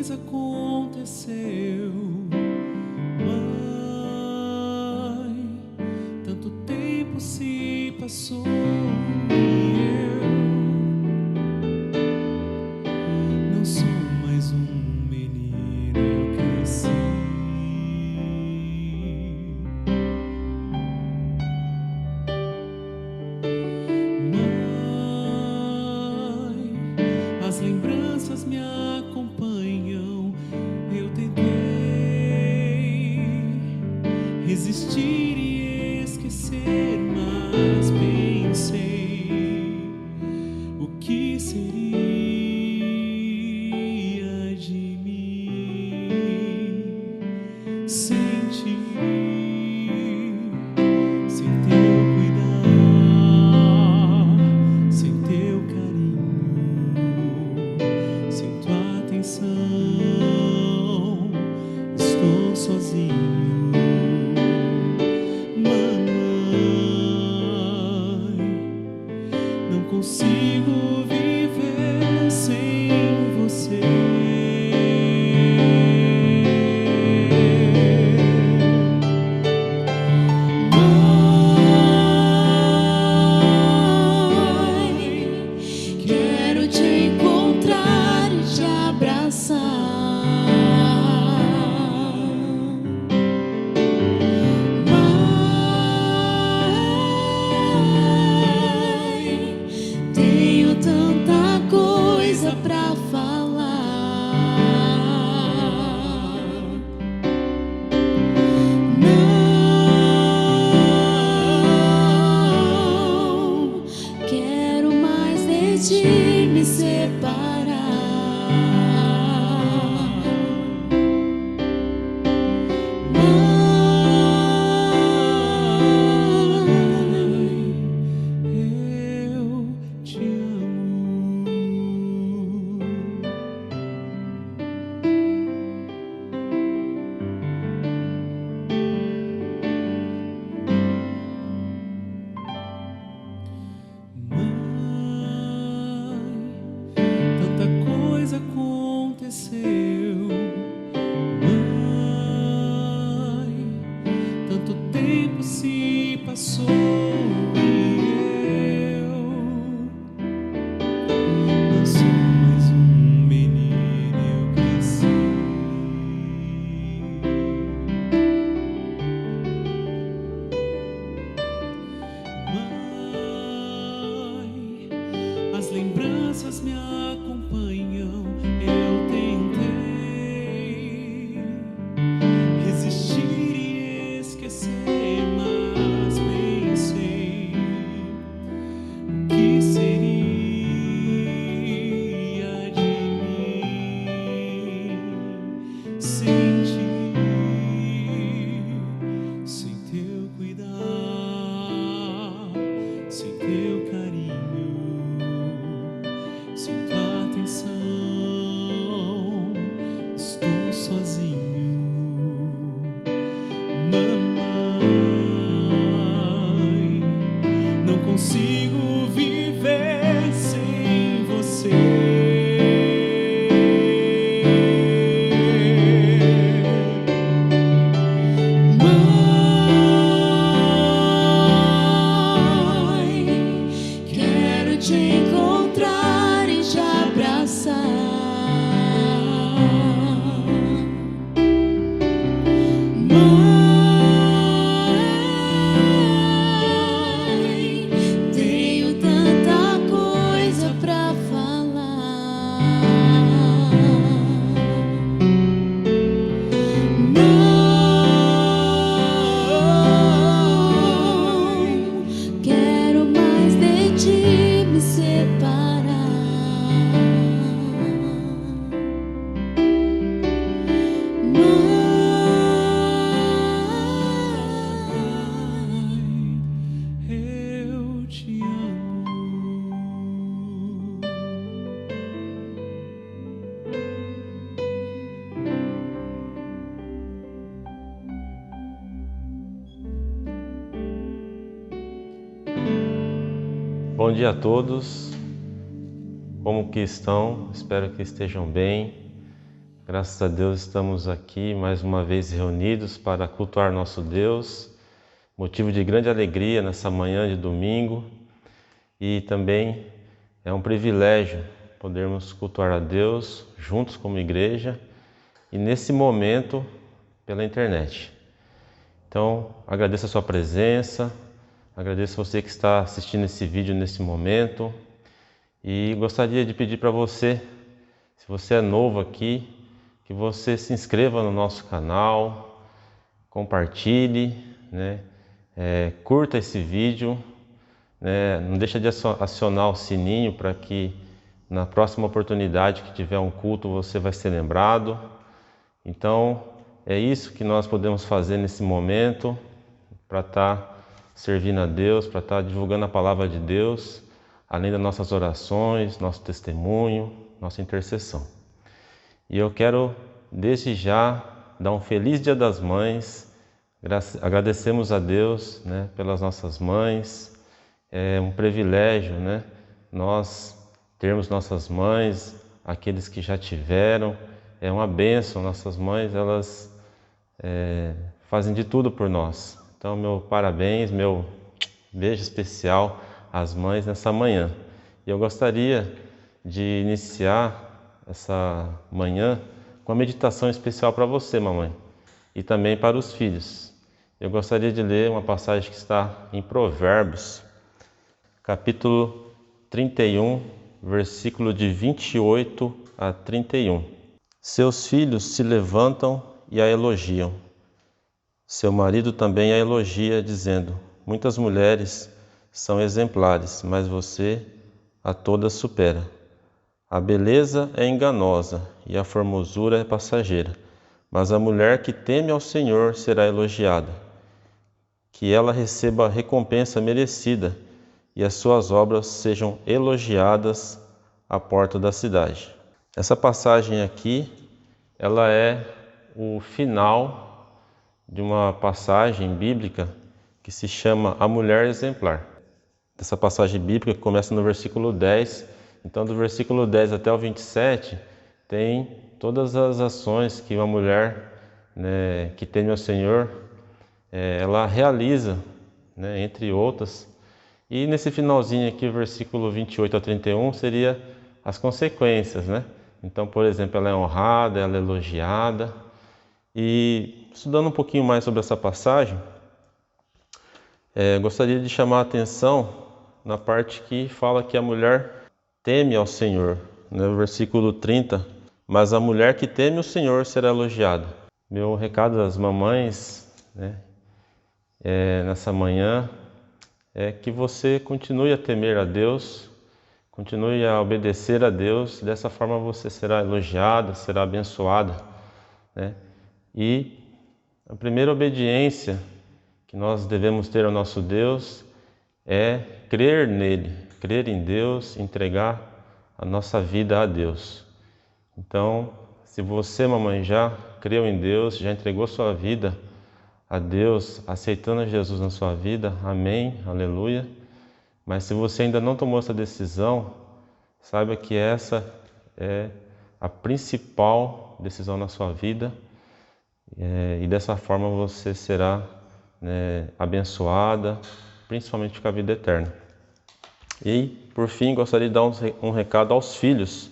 coisa aconteceu, mãe. Tanto tempo se passou e eu não sou mais um menino, eu cresci. Mãe, as lembranças me acompanham. Eu tentei resistir e esquecer, mas pensei, o que seria de mim sem ti, sem teu cuidar, sem teu carinho, sem tua atenção, estou sozinho. Não consigo viver sem você. Mãe, quero te encontrar e te abraçar. Tanta coisa pra falar. Não quero mais de ti me separar. Mãe, eu te amo. Mãe, tanta coisa aconteceu. Mãe, tanto tempo se passou e eu não sou mais um menino, eu cresci. Mãe, as lembranças me acompanham. Eu tentei resistir e esquecer, mas pensei, o que seria de mim sem ti, sem teu cuidar, sem teu carinho, sem tua atenção, estou sozinho. Mamãe, não consigo viver sem você. Mãe, quero te encontrar e te abraçar. Mãe, tenho tanta coisa pra falar. Não quero mais de ti me separar. Mãe, eu te amo. Bom dia a todos. Como que estão? Espero que estejam bem. Graças a Deus estamos aqui mais uma vez reunidos para cultuar nosso Deus, motivo de grande alegria nessa manhã de domingo, e também é um privilégio podermos cultuar a Deus juntos como igreja e nesse momento pela internet. Então agradeço a sua presença, agradeço a você que está assistindo esse vídeo nesse momento e gostaria de pedir para você, se você é novo aqui, que você se inscreva no nosso canal, compartilhe, curta esse vídeo, não deixa de acionar o sininho para que na próxima oportunidade que tiver um culto você vai ser lembrado. Então é isso que nós podemos fazer nesse momento para estar servindo a Deus, para estar divulgando a palavra de Deus, além das nossas orações, nosso testemunho, nossa intercessão. E eu quero, desde já, dar um feliz Dia das Mães. Agradecemos a Deus, pelas nossas mães. É um privilégio, nós termos nossas mães, aqueles que já tiveram. É uma bênção. Nossas mães, elas fazem de tudo por nós. Então, meu parabéns, meu beijo especial às mães nessa manhã. E eu gostaria de iniciar essa manhã com uma meditação especial para você, mamãe, e também para os filhos. Eu gostaria de ler uma passagem que está em Provérbios, capítulo 31, versículo de 28 a 31. Seus filhos se levantam e a elogiam. Seu marido também a elogia, dizendo: muitas mulheres são exemplares, mas você a todas supera. A beleza é enganosa e a formosura é passageira, mas a mulher que teme ao Senhor será elogiada. Que ela receba a recompensa merecida e as suas obras sejam elogiadas à porta da cidade. Essa passagem aqui, ela é o final de uma passagem bíblica que se chama A Mulher Exemplar. Essa passagem bíblica que começa no versículo 10, então do versículo 10 até o 27, tem todas as ações que uma mulher que teme ao Senhor, ela realiza, entre outras. E nesse finalzinho aqui, o versículo 28 a 31, seria as consequências, Então, por exemplo, ela é honrada, ela é elogiada. E estudando um pouquinho mais sobre essa passagem, gostaria de chamar a atenção na parte que fala que a mulher teme ao Senhor, no versículo 30, mas a mulher que teme o Senhor será elogiada. Meu recado às mamães, nessa manhã, é que você continue a temer a Deus, continue a obedecer a Deus, dessa forma você será elogiada, será abençoada, E a primeira obediência que nós devemos ter ao nosso Deus é crer nele, crer em Deus, entregar a nossa vida a Deus. Então, se você, mamãe, já creu em Deus, já entregou sua vida a Deus, aceitando Jesus na sua vida, amém, aleluia. Mas se você ainda não tomou essa decisão, saiba que essa é a principal decisão na sua vida, e dessa forma você será abençoada, principalmente com a vida eterna. E, por fim, gostaria de dar um recado aos filhos.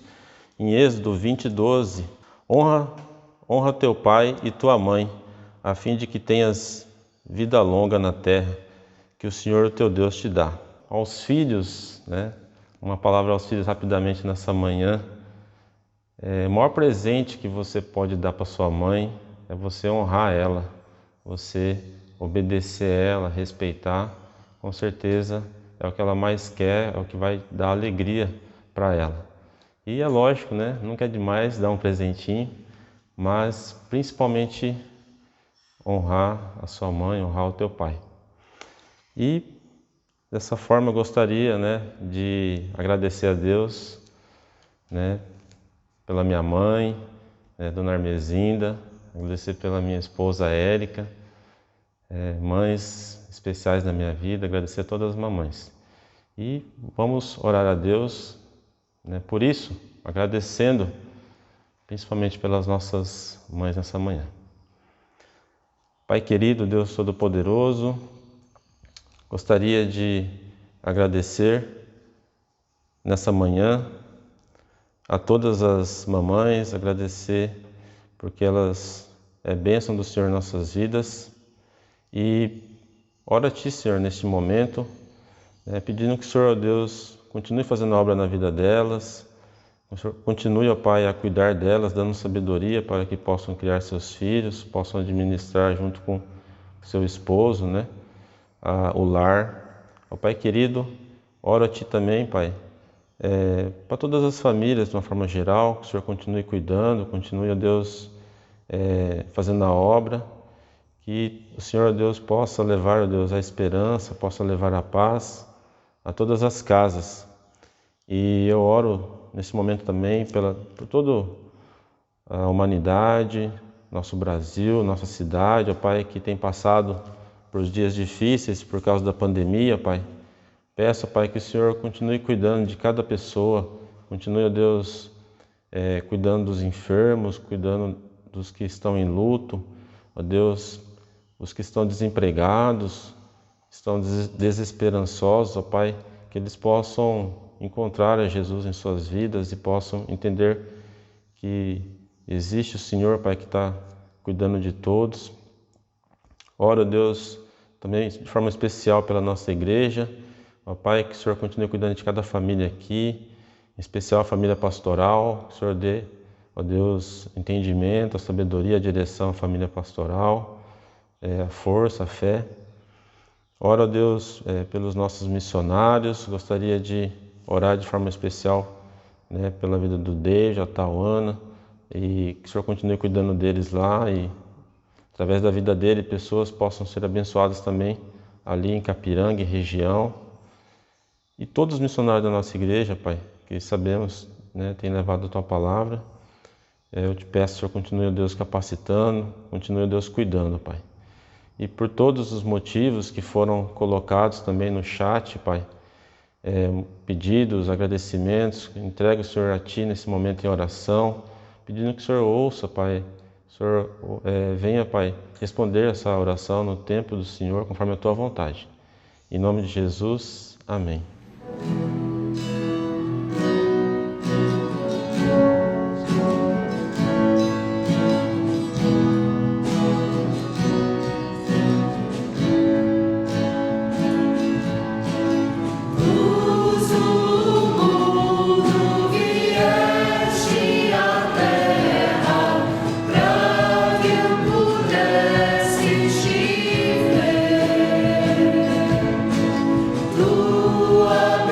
Em Êxodo 20:12, honra teu pai e tua mãe, a fim de que tenhas vida longa na terra, que o Senhor teu Deus te dá. Aos filhos, uma palavra aos filhos rapidamente nessa manhã. O maior presente que você pode dar para sua mãe é você honrar ela, você obedecer ela, respeitar. Com certeza é o que ela mais quer, é o que vai dar alegria para ela. E é lógico, nunca é demais dar um presentinho, mas principalmente honrar a sua mãe, honrar o teu pai. E dessa forma eu gostaria, de agradecer a Deus, pela minha mãe, Dona Armezinda, agradecer pela minha esposa Érica, mães especiais na minha vida, agradecer a todas as mamães. E vamos orar a Deus, por isso, agradecendo principalmente pelas nossas mães nessa manhã. Pai querido, Deus Todo-Poderoso, gostaria de agradecer nessa manhã a todas as mamães, agradecer porque elas é bênção do Senhor em nossas vidas e ora a Ti, Senhor, neste momento, pedindo que o Senhor, ó Deus, continue fazendo a obra na vida delas, o Senhor continue, ó Pai, a cuidar delas, dando sabedoria para que possam criar seus filhos, possam administrar junto com seu esposo, o lar. Ó Pai querido, oro a Ti também, Pai, para todas as famílias de uma forma geral, que o Senhor continue cuidando, continue, ó Deus, fazendo a obra, que o Senhor, ó Deus, possa levar, ó Deus, a esperança, possa levar a paz a todas as casas. E eu oro nesse momento também por toda a humanidade, nosso Brasil, nossa cidade, ó Pai, que tem passado por dias difíceis por causa da pandemia, Pai. Peço, Pai, que o Senhor continue cuidando de cada pessoa, continue, ó Deus, cuidando dos enfermos, cuidando dos que estão em luto, ó Deus, os que estão desempregados, estão desesperançosos, ó Pai, que eles possam encontrar a Jesus em suas vidas e possam entender que existe o Senhor, Pai, que está cuidando de todos. Oro, Deus, também de forma especial pela nossa igreja, ó Pai, que o Senhor continue cuidando de cada família aqui, em especial a família pastoral, que o Senhor dê, ó Deus, entendimento, a sabedoria, a direção à família pastoral, a força, a fé. Oro, ó Deus, pelos nossos missionários, gostaria de orar de forma especial, pela vida do Deja, a Tauana, e que o Senhor continue cuidando deles lá e através da vida dele pessoas possam ser abençoadas também ali em Capiranga e região. E todos os missionários da nossa igreja, Pai, que sabemos, tem levado a Tua palavra, eu te peço, Senhor, continue, ó Deus, capacitando, continue, ó Deus, cuidando, Pai. E por todos os motivos que foram colocados também no chat, Pai, pedidos, agradecimentos, entrego o Senhor a Ti nesse momento em oração, pedindo que o Senhor ouça, Pai, o Senhor venha, Pai, responder essa oração no tempo do Senhor, conforme a Tua vontade. Em nome de Jesus, amém. Tua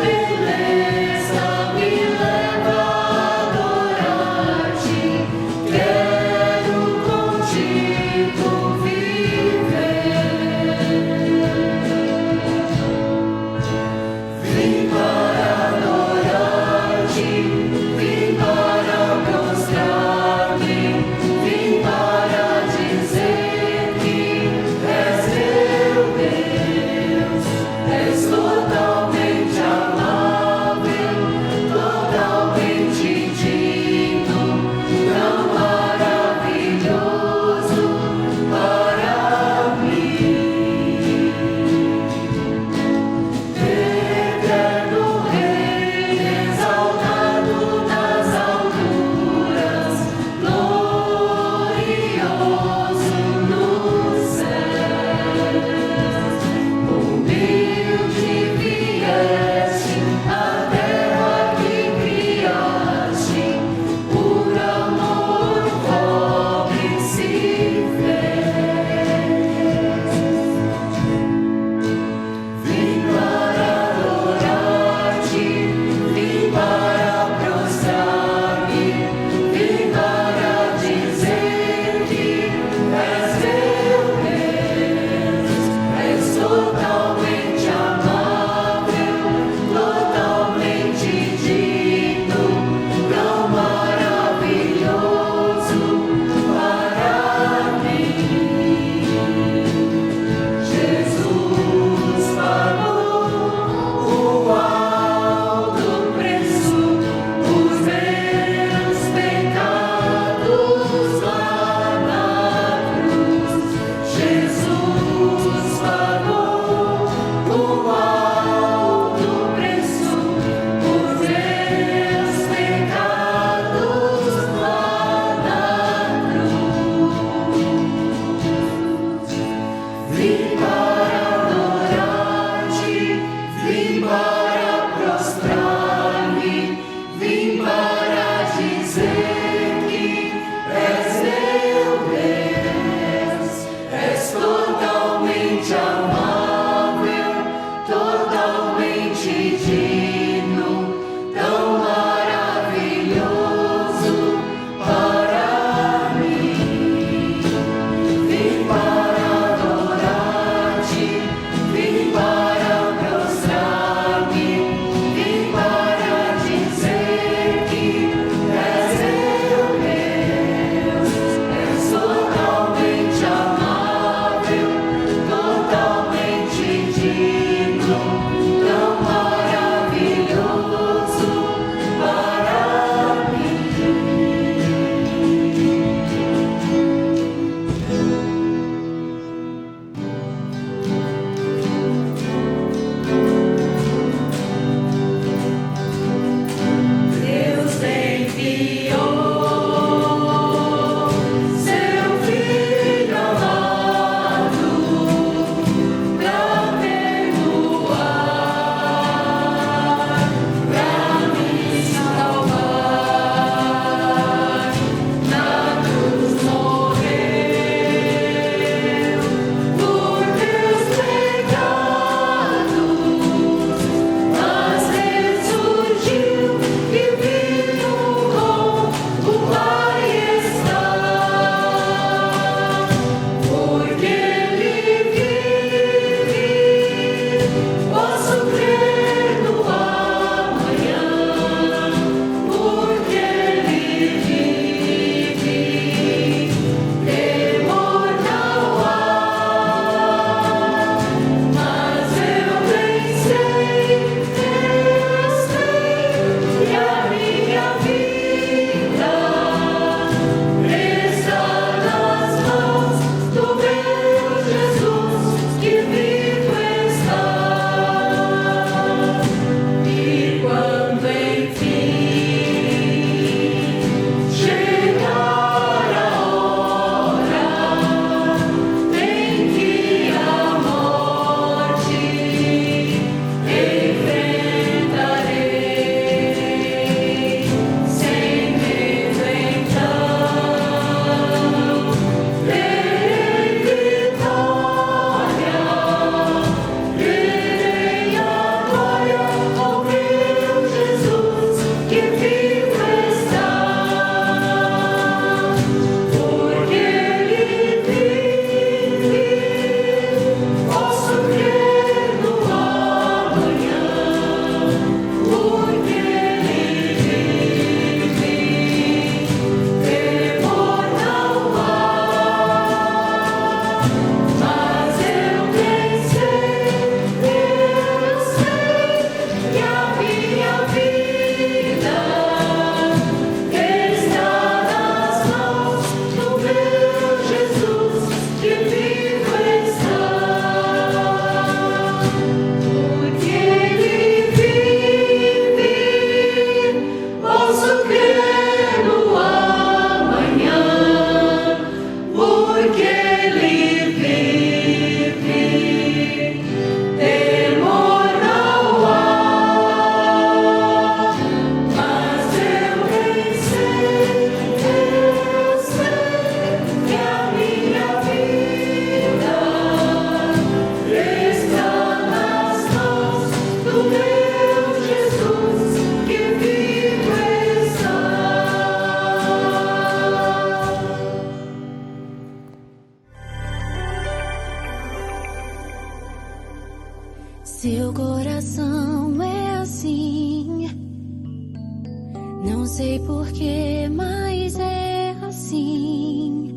sei porquê, mas é assim.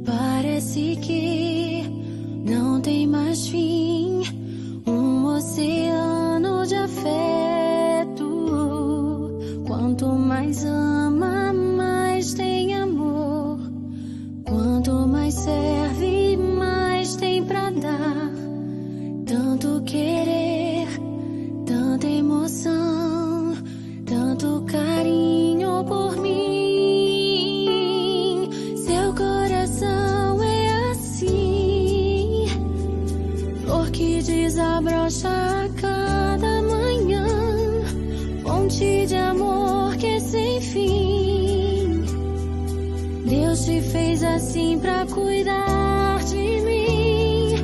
Parece que não tem mais fim. Um oceano de afeto. Quanto mais ama, mais tem amor. Quanto mais serve, mais tem pra dar. Tanto querer, tanta emoção, tanto carinho por mim. Seu coração é assim, flor que desabrocha a cada manhã, fonte de amor que é sem fim. Deus te fez assim pra cuidar de mim.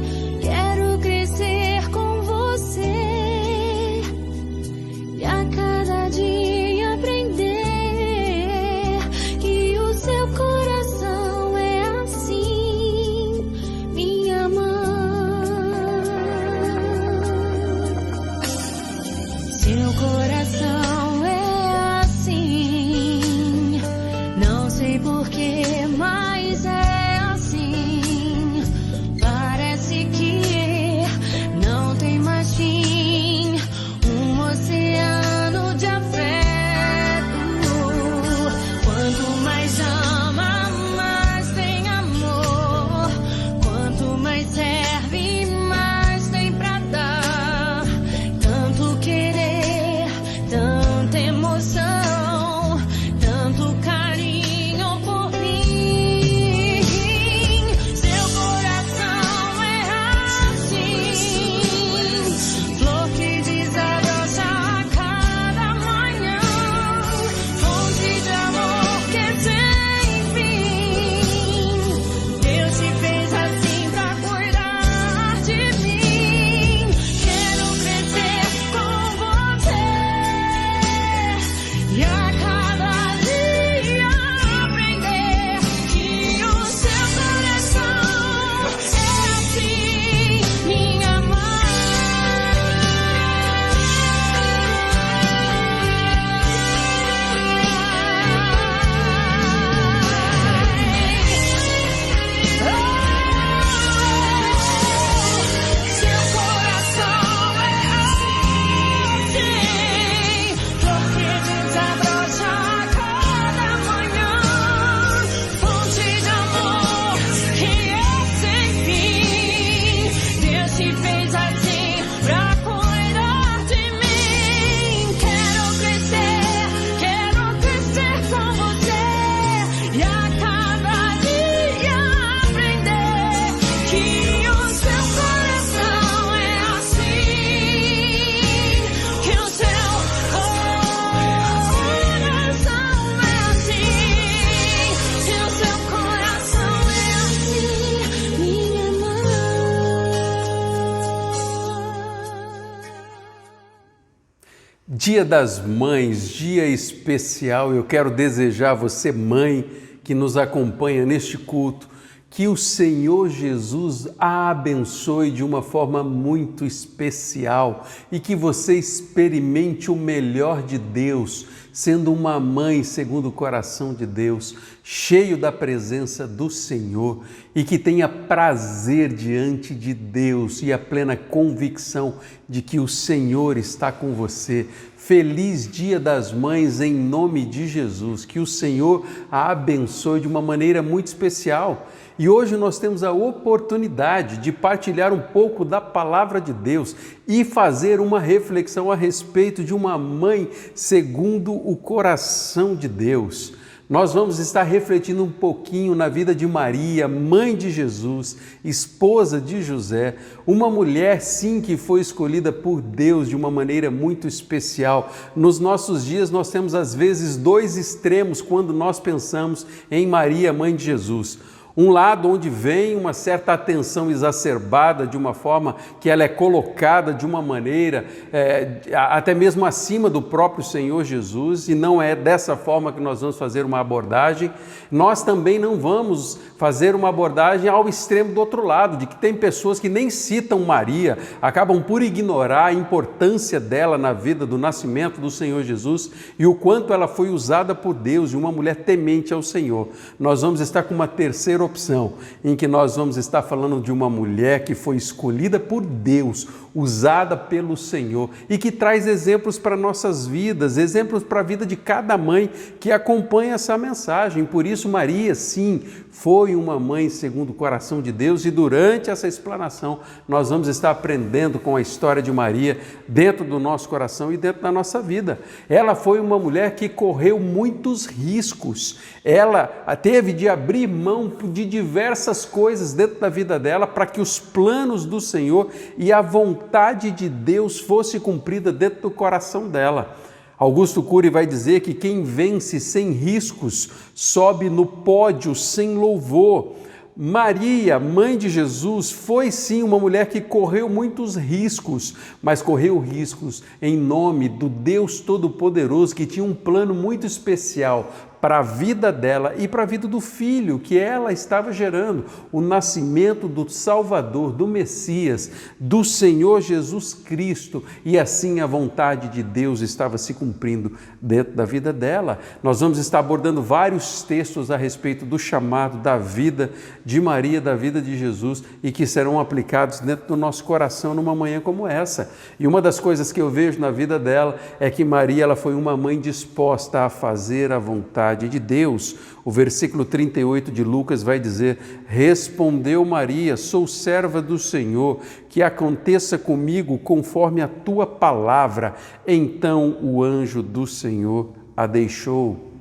Quero crescer com você e a cada dia aprender que o seu coração é assim, minha mãe. Seu coração é assim, não sei porquê, mas é assim. Parece que não tem mais fim. Um oceano de afeto. Quanto mais ama, mais tem amor. Quanto mais serve, mais tem pra dar. Tanto querer, tanta emoção, tanto carinho por mim. Seu coração é assim, flor que desabrocha a cada manhã, fonte de amor que é sem fim. Deus te fez assim pra cuidar de mim. Quero crescer com você e a cada dia aprender que o seu coração é assim, minha mãe. Seu coração é assim, flor que desabrocha a cada manhã, fonte de amor que é sem fim. Deus te fez assim pra cuidar de mim. Quero crescer com você e a cada dia aprender que o seu coração é assim, que o seu coração é assim, que o seu coração é assim, minha mãe. Dia das Mães, dia especial. Eu quero desejar a você, mãe, que nos acompanha neste culto, que o Senhor Jesus a abençoe de uma forma muito especial e que você experimente o melhor de Deus, sendo uma mãe segundo o coração de Deus, cheio da presença do Senhor e que tenha prazer diante de Deus e a plena convicção de que o Senhor está com você. Feliz Dia das Mães em nome de Jesus, que o Senhor a abençoe de uma maneira muito especial. E hoje nós temos a oportunidade de partilhar um pouco da palavra de Deus e fazer uma reflexão a respeito de uma mãe segundo o coração de Deus. Nós vamos estar refletindo um pouquinho na vida de Maria, mãe de Jesus, esposa de José, uma mulher sim que foi escolhida por Deus de uma maneira muito especial. Nos nossos dias nós temos às vezes dois extremos quando nós pensamos em Maria, mãe de Jesus. Um lado onde vem uma certa atenção exacerbada, de uma forma que ela é colocada de uma maneira até mesmo acima do próprio Senhor Jesus, e não é dessa forma que nós vamos fazer uma abordagem. Nós também não vamos fazer uma abordagem ao extremo do outro lado, de que tem pessoas que nem citam Maria, acabam por ignorar a importância dela na vida do nascimento do Senhor Jesus e o quanto ela foi usada por Deus, e uma mulher temente ao Senhor. Nós vamos estar com uma terceira opção, em que nós vamos estar falando de uma mulher que foi escolhida por Deus, usada pelo Senhor, e que traz exemplos para nossas vidas, exemplos para a vida de cada mãe que acompanha essa mensagem. Por isso Maria, sim, foi uma mãe segundo o coração de Deus, e durante essa explanação nós vamos estar aprendendo com a história de Maria dentro do nosso coração e dentro da nossa vida. Ela foi uma mulher que correu muitos riscos, ela teve de abrir mão de diversas coisas dentro da vida dela para que os planos do Senhor e a vontade de Deus fosse cumprida dentro do coração dela. Augusto Cury vai dizer que quem vence sem riscos sobe no pódio sem louvor. Maria, mãe de Jesus, foi sim uma mulher que correu muitos riscos, mas correu riscos em nome do Deus Todo-Poderoso, que tinha um plano muito especial para a vida dela e para a vida do filho que ela estava gerando, o nascimento do Salvador, do Messias, do Senhor Jesus Cristo, e assim a vontade de Deus estava se cumprindo dentro da vida dela. Nós vamos estar abordando vários textos a respeito do chamado da vida de Maria, da vida de Jesus, e que serão aplicados dentro do nosso coração numa manhã como essa. E uma das coisas que eu vejo na vida dela é que Maria, ela foi uma mãe disposta a fazer a vontade de Deus. O versículo 38 de Lucas vai dizer: respondeu Maria, sou serva do Senhor, que aconteça comigo conforme a tua palavra. Então o anjo do Senhor a deixou.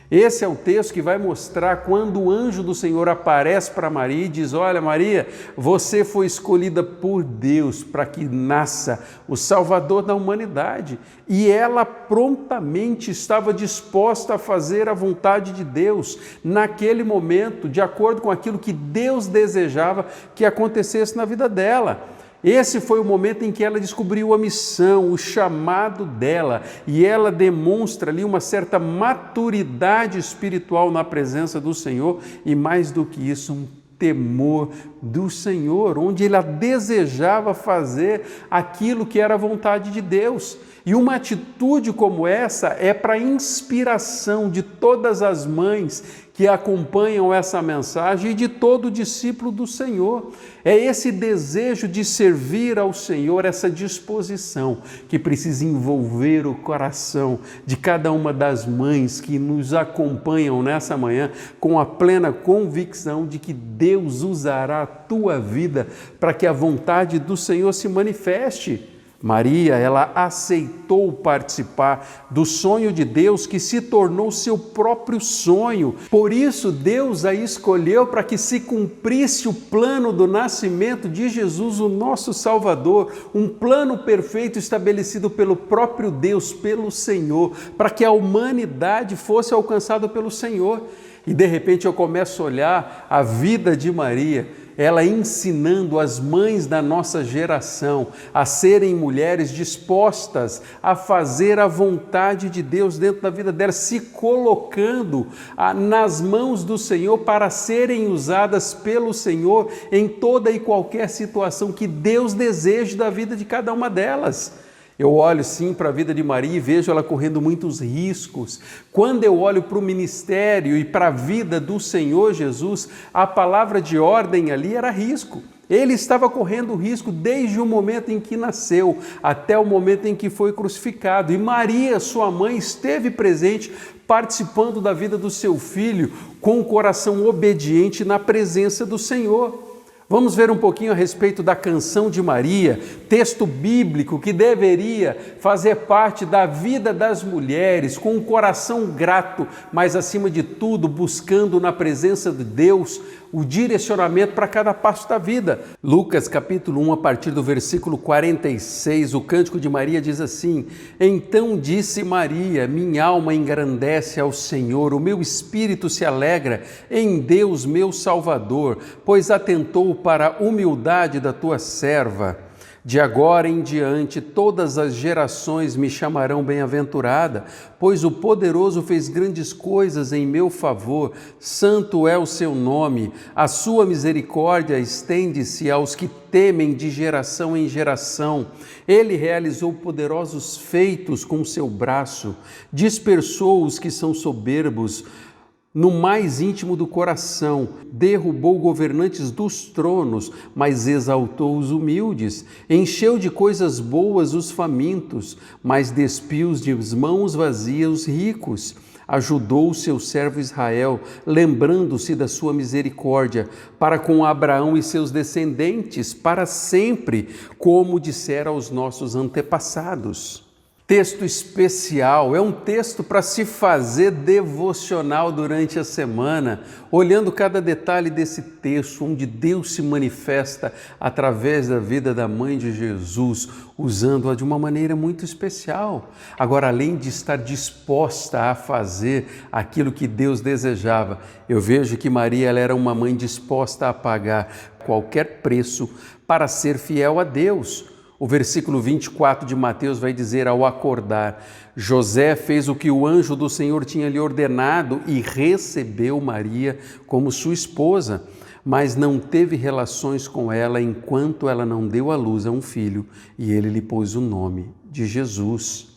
Esse é o texto que vai mostrar quando o anjo do Senhor aparece para Maria e diz: olha, Maria, você foi escolhida por Deus para que nasça o Salvador da humanidade. E ela prontamente estava disposta a fazer a vontade de Deus naquele momento, de acordo com aquilo que Deus desejava que acontecesse na vida dela. Esse foi o momento em que ela descobriu a missão, o chamado dela, e ela demonstra ali uma certa maturidade espiritual na presença do Senhor, e mais do que isso, um temor do Senhor, onde ela desejava fazer aquilo que era a vontade de Deus. E uma atitude como essa é para inspiração de todas as mães que acompanham essa mensagem e de todo discípulo do Senhor. É esse desejo de servir ao Senhor, essa disposição que precisa envolver o coração de cada uma das mães que nos acompanham nessa manhã, com a plena convicção de que Deus usará a tua vida para que a vontade do Senhor se manifeste. Maria, ela aceitou participar do sonho de Deus, que se tornou seu próprio sonho. Por isso, Deus a escolheu para que se cumprisse o plano do nascimento de Jesus, o nosso Salvador, um plano perfeito estabelecido pelo próprio Deus, pelo Senhor, para que a humanidade fosse alcançada pelo Senhor. E de repente eu começo a olhar a vida de Maria, ela ensinando as mães da nossa geração a serem mulheres dispostas a fazer a vontade de Deus dentro da vida delas, se colocando nas mãos do Senhor para serem usadas pelo Senhor em toda e qualquer situação que Deus deseje da vida de cada uma delas. Eu olho sim para a vida de Maria e vejo ela correndo muitos riscos. Quando eu olho para o ministério e para a vida do Senhor Jesus, a palavra de ordem ali era risco. Ele estava correndo risco desde o momento em que nasceu até o momento em que foi crucificado. E Maria, sua mãe, esteve presente participando da vida do seu filho com o coração obediente na presença do Senhor. Vamos ver um pouquinho a respeito da canção de Maria, texto bíblico que deveria fazer parte da vida das mulheres, com um coração grato, mas acima de tudo buscando na presença de Deus o direcionamento para cada passo da vida. Lucas capítulo 1, a partir do versículo 46, o Cântico de Maria diz assim: Então disse Maria, minha alma engrandece ao Senhor, o meu espírito se alegra em Deus meu Salvador, pois atentou para a humildade da tua serva. De agora em diante, todas as gerações me chamarão bem-aventurada, pois o Poderoso fez grandes coisas em meu favor. Santo é o seu nome. A sua misericórdia estende-se aos que temem de geração em geração. Ele realizou poderosos feitos com seu braço, dispersou os que são soberbos no mais íntimo do coração, derrubou governantes dos tronos, mas exaltou os humildes, encheu de coisas boas os famintos, mas despiu de mãos vazias os ricos. Ajudou o seu servo Israel, lembrando-se da sua misericórdia, para com Abraão e seus descendentes, para sempre, como dissera aos nossos antepassados. Texto especial, é um texto para se fazer devocional durante a semana, olhando cada detalhe desse texto, onde Deus se manifesta através da vida da mãe de Jesus, usando-a de uma maneira muito especial. Agora, além de estar disposta a fazer aquilo que Deus desejava, eu vejo que Maria ela era uma mãe disposta a pagar qualquer preço para ser fiel a Deus. O versículo 24 de Mateus vai dizer: ao acordar, José fez o que o anjo do Senhor tinha lhe ordenado e recebeu Maria como sua esposa, mas não teve relações com ela enquanto ela não deu à luz a um filho, e ele lhe pôs o nome de Jesus.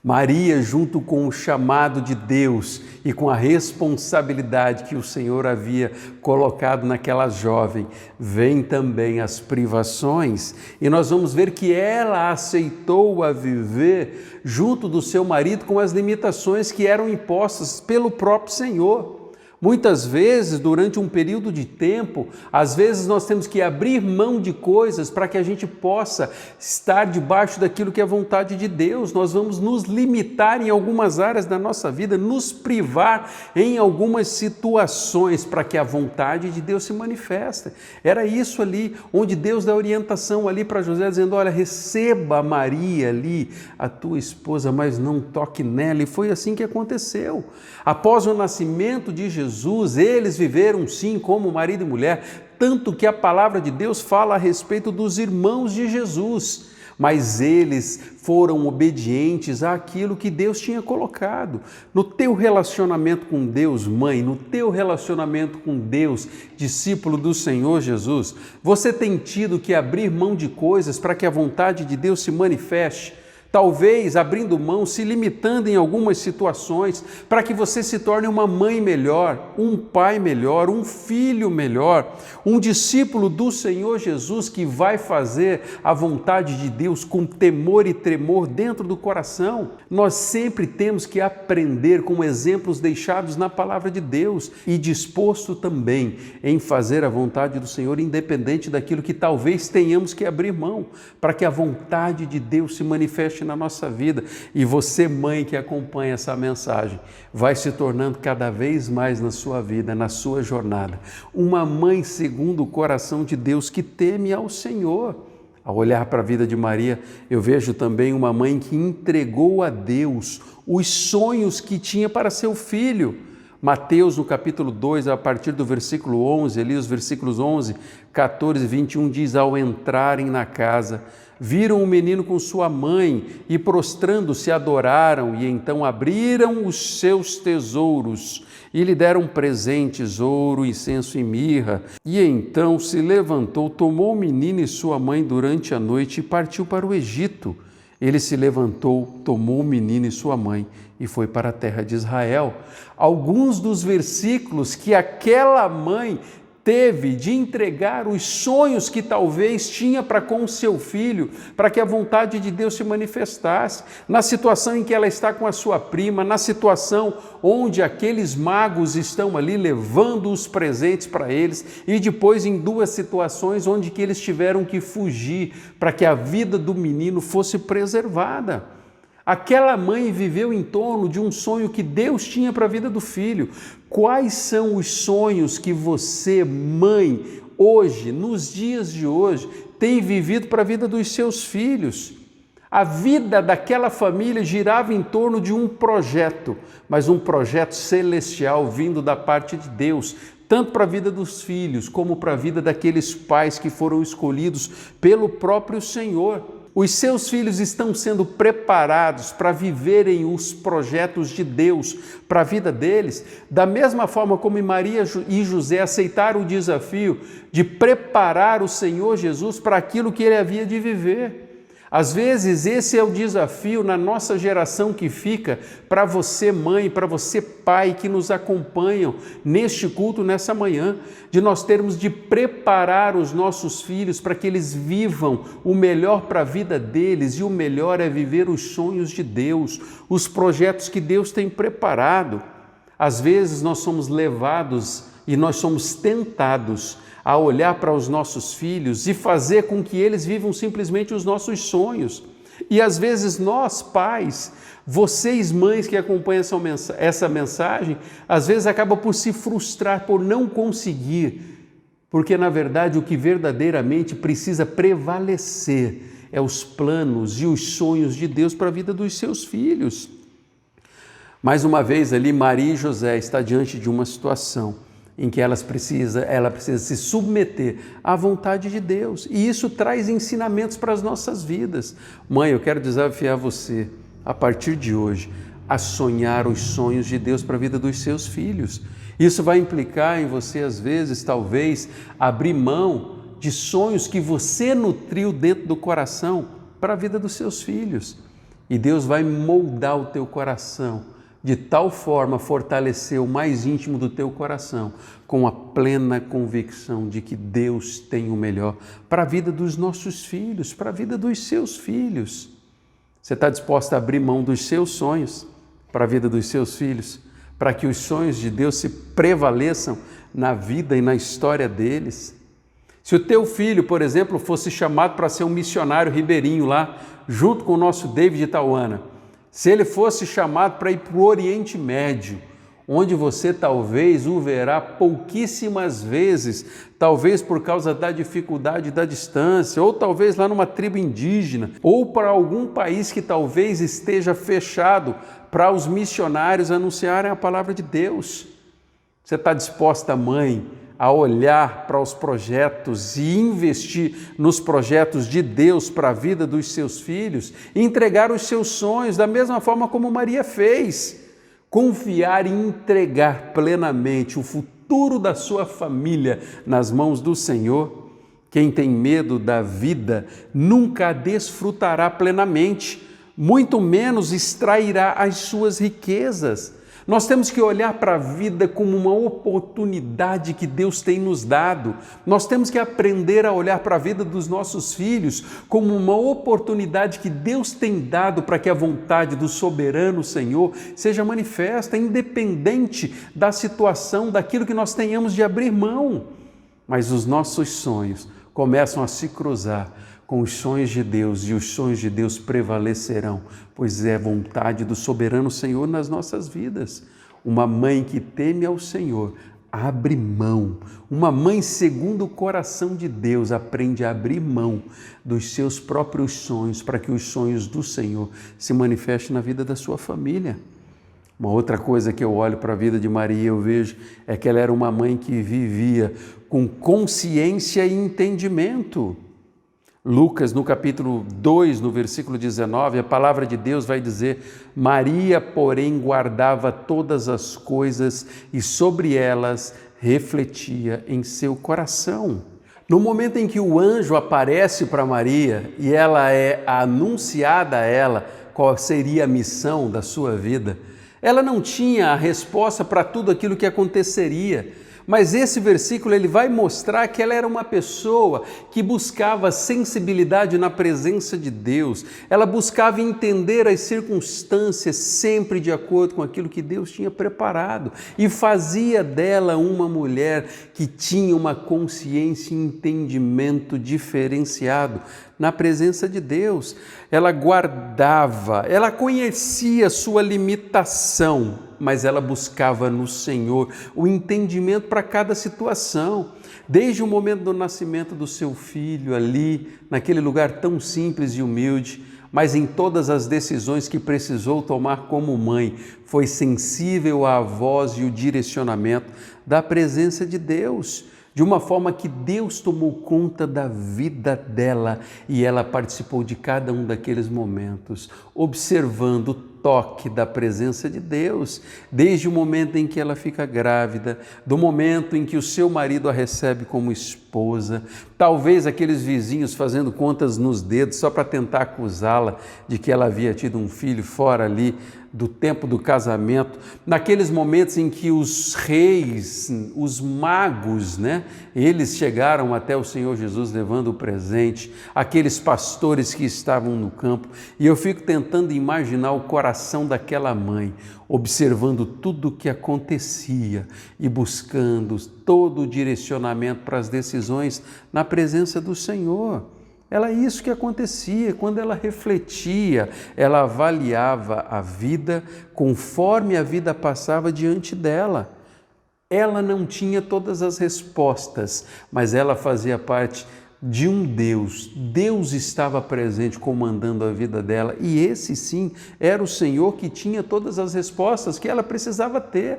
Maria, junto com o chamado de Deus e com a responsabilidade que o Senhor havia colocado naquela jovem, vem também as privações, e nós vamos ver que ela aceitou a viver junto do seu marido com as limitações que eram impostas pelo próprio Senhor. Muitas vezes, durante um período de tempo, às vezes nós temos que abrir mão de coisas para que a gente possa estar debaixo daquilo que é a vontade de Deus. Nós vamos nos limitar em algumas áreas da nossa vida, nos privar em algumas situações para que a vontade de Deus se manifeste. Era isso ali, onde Deus dá orientação ali para José, dizendo: olha, receba Maria ali, a tua esposa, mas não toque nela. E foi assim que aconteceu. Após o nascimento de Jesus, eles viveram sim como marido e mulher, tanto que a palavra de Deus fala a respeito dos irmãos de Jesus, mas eles foram obedientes àquilo que Deus tinha colocado. No teu relacionamento com Deus, mãe, no teu relacionamento com Deus, discípulo do Senhor Jesus, você tem tido que abrir mão de coisas para que a vontade de Deus se manifeste? Talvez abrindo mão, se limitando em algumas situações, para que você se torne uma mãe melhor, um pai melhor, um filho melhor, um discípulo do Senhor Jesus que vai fazer a vontade de Deus com temor e tremor dentro do coração. Nós sempre temos que aprender com exemplos deixados na palavra de Deus e disposto também em fazer a vontade do Senhor, independente daquilo que talvez tenhamos que abrir mão, para que a vontade de Deus se manifeste na nossa vida. E você, mãe que acompanha essa mensagem, vai se tornando cada vez mais na sua vida, na sua jornada, uma mãe segundo o coração de Deus que teme ao Senhor. Ao olhar para a vida de Maria, eu vejo também uma mãe que entregou a Deus os sonhos que tinha para seu filho. Mateus, no capítulo 2, a partir do versículo 11, ali os versículos 11, 14 e 21, diz: ao entrarem na casa, viram o menino com sua mãe e, prostrando-se, adoraram, e então abriram os seus tesouros e lhe deram presentes, ouro, incenso e mirra. E então se levantou, tomou o menino e sua mãe durante a noite e partiu para o Egito. Ele se levantou, tomou o menino e sua mãe e foi para a terra de Israel. Alguns dos versículos que aquela mãe teve de entregar os sonhos que talvez tinha para com o seu filho, para que a vontade de Deus se manifestasse, na situação em que ela está com a sua prima, na situação onde aqueles magos estão ali levando os presentes para eles, e depois em duas situações onde que eles tiveram que fugir para que a vida do menino fosse preservada. Aquela mãe viveu em torno de um sonho que Deus tinha para a vida do filho. Quais são os sonhos que você, mãe, hoje, nos dias de hoje, tem vivido para a vida dos seus filhos? A vida daquela família girava em torno de um projeto, mas um projeto celestial vindo da parte de Deus, tanto para a vida dos filhos, como para a vida daqueles pais que foram escolhidos pelo próprio Senhor. Os seus filhos estão sendo preparados para viverem os projetos de Deus para a vida deles, da mesma forma como Maria e José aceitaram o desafio de preparar o Senhor Jesus para aquilo que ele havia de viver. Às vezes esse é o desafio na nossa geração que fica para você mãe, para você pai que nos acompanham neste culto nessa manhã, de nós termos de preparar os nossos filhos para que eles vivam o melhor para a vida deles, e o melhor é viver os sonhos de Deus, os projetos que Deus tem preparado. Às vezes nós somos levados e nós somos tentados a olhar para os nossos filhos e fazer com que eles vivam simplesmente os nossos sonhos. E às vezes nós, pais, vocês mães que acompanham essa mensagem, às vezes acabam por se frustrar, por não conseguir, porque na verdade o que verdadeiramente precisa prevalecer é os planos e os sonhos de Deus para a vida dos seus filhos. Mais uma vez ali, Maria e José está diante de uma situação em que ela precisa se submeter à vontade de Deus. E isso traz ensinamentos para as nossas vidas. Mãe, eu quero desafiar você, a partir de hoje, a sonhar os sonhos de Deus para a vida dos seus filhos. Isso vai implicar em você, às vezes, talvez, abrir mão de sonhos que você nutriu dentro do coração para a vida dos seus filhos. E Deus vai moldar o teu coração, de tal forma fortalecer o mais íntimo do teu coração, com a plena convicção de que Deus tem o melhor para a vida dos nossos filhos, para a vida dos seus filhos. Você está disposta a abrir mão dos seus sonhos para a vida dos seus filhos, para que os sonhos de Deus se prevaleçam na vida e na história deles? Se o teu filho, por exemplo, fosse chamado para ser um missionário ribeirinho lá, junto com o nosso David Itauana, se ele fosse chamado para ir para o Oriente Médio, onde você talvez o verá pouquíssimas vezes, talvez por causa da dificuldade da distância, ou talvez lá numa tribo indígena, ou para algum país que talvez esteja fechado para os missionários anunciarem a palavra de Deus. Você está disposta, mãe, a olhar para os projetos e investir nos projetos de Deus para a vida dos seus filhos e entregar os seus sonhos da mesma forma como Maria fez? Confiar e entregar plenamente o futuro da sua família nas mãos do Senhor. Quem tem medo da vida nunca a desfrutará plenamente, muito menos extrairá as suas riquezas. Nós temos que olhar para a vida como uma oportunidade que Deus tem nos dado. Nós temos que aprender a olhar para a vida dos nossos filhos como uma oportunidade que Deus tem dado para que a vontade do soberano Senhor seja manifesta, independente da situação, daquilo que nós tenhamos de abrir mão. Mas os nossos sonhos começam a se cruzar com os sonhos de Deus, e os sonhos de Deus prevalecerão, pois é a vontade do soberano Senhor nas nossas vidas. Uma mãe que teme ao Senhor abre mão. Uma mãe segundo o coração de Deus aprende a abrir mão dos seus próprios sonhos para que os sonhos do Senhor se manifestem na vida da sua família. Uma outra coisa que eu olho para a vida de Maria, eu vejo, é que ela era uma mãe que vivia com consciência e entendimento. Lucas, no capítulo 2, no versículo 19, a palavra de Deus vai dizer: Maria, porém, guardava todas as coisas e sobre elas refletia em seu coração. No momento em que o anjo aparece para Maria e ela é anunciada a ela qual seria a missão da sua vida, ela não tinha a resposta para tudo aquilo que aconteceria, Mas esse versículo ele vai mostrar que ela era uma pessoa que buscava sensibilidade na presença de Deus. Ela buscava entender as circunstâncias sempre de acordo com aquilo que Deus tinha preparado e fazia dela uma mulher que tinha uma consciência e entendimento diferenciado na presença de Deus. Ela guardava, ela conhecia sua limitação, mas ela buscava no Senhor o entendimento para cada situação. Desde o momento do nascimento do seu filho ali, naquele lugar tão simples e humilde, mas em todas as decisões que precisou tomar como mãe, foi sensível à voz e o direcionamento da presença de Deus, de uma forma que Deus tomou conta da vida dela e ela participou de cada um daqueles momentos, observando o toque da presença de Deus, desde o momento em que ela fica grávida, do momento em que o seu marido a recebe como esposa, talvez aqueles vizinhos fazendo contas nos dedos só para tentar acusá-la de que ela havia tido um filho fora ali do tempo do casamento, naqueles momentos em que os reis, os magos, eles chegaram até o Senhor Jesus levando o presente, aqueles pastores que estavam no campo, e eu fico tentando imaginar o coração daquela mãe, observando tudo o que acontecia e buscando todo o direcionamento para as decisões na presença do Senhor. Era isso que acontecia, quando ela refletia, ela avaliava a vida conforme a vida passava diante dela. Ela não tinha todas as respostas, mas ela fazia parte de um Deus. Deus estava presente comandando a vida dela e esse sim era o Senhor que tinha todas as respostas que ela precisava ter.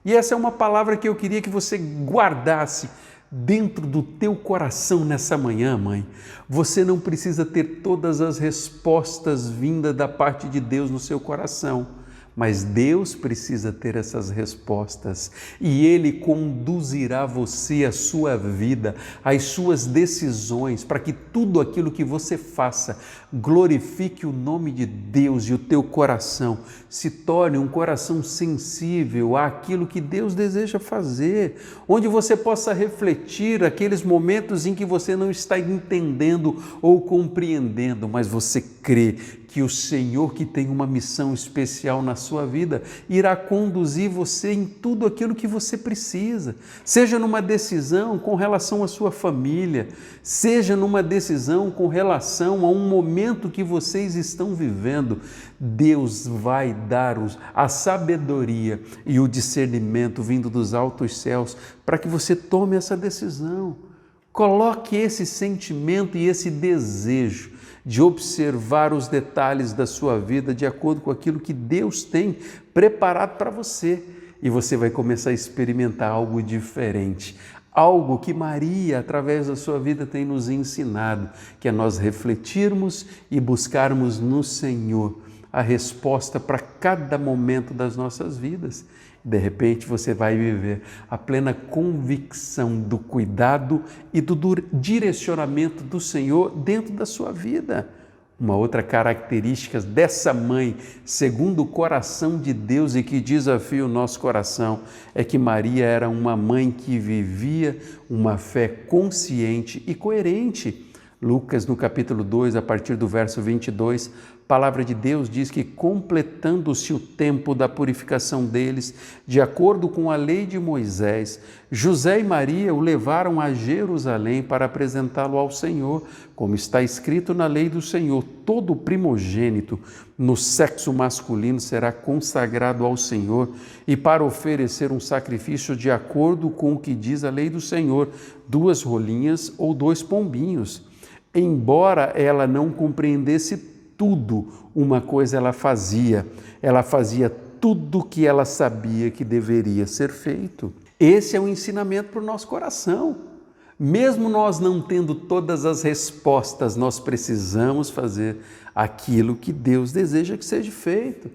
E essa é uma palavra que eu queria que você guardasse dentro do teu coração nessa manhã, mãe. Você não precisa ter todas as respostas vindas da parte de Deus no seu coração, mas Deus precisa ter essas respostas e Ele conduzirá você, a sua vida, as suas decisões, para que tudo aquilo que você faça glorifique o nome de Deus e o teu coração se torne um coração sensível àquilo que Deus deseja fazer, onde você possa refletir aqueles momentos em que você não está entendendo ou compreendendo, mas você crê que o Senhor, que tem uma missão especial na sua vida, irá conduzir você em tudo aquilo que você precisa, seja numa decisão com relação à sua família, seja numa decisão com relação a um momento que vocês estão vivendo. Deus vai dar a sabedoria e o discernimento vindo dos altos céus para que você tome essa decisão. Coloque esse sentimento e esse desejo de observar os detalhes da sua vida de acordo com aquilo que Deus tem preparado para você. E você vai começar a experimentar algo diferente, algo que Maria, através da sua vida, tem nos ensinado, que é nós refletirmos e buscarmos no Senhor a resposta para cada momento das nossas vidas. De repente você vai viver a plena convicção do cuidado e do direcionamento do Senhor dentro da sua vida. Uma outra característica dessa mãe, segundo o coração de Deus e que desafia o nosso coração, é que Maria era uma mãe que vivia uma fé consciente e coerente. Lucas, no capítulo 2, a partir do verso 22, a palavra de Deus diz que, completando-se o tempo da purificação deles, de acordo com a lei de Moisés, José e Maria o levaram a Jerusalém para apresentá-lo ao Senhor, como está escrito na lei do Senhor: todo primogênito no sexo masculino será consagrado ao Senhor, e para oferecer um sacrifício de acordo com o que diz a lei do Senhor, 2 rolinhas ou 2 pombinhos. Embora ela não compreendesse tudo, uma coisa ela fazia tudo o que ela sabia que deveria ser feito. Esse é o ensinamento para o nosso coração. Mesmo nós não tendo todas as respostas, nós precisamos fazer aquilo que Deus deseja que seja feito.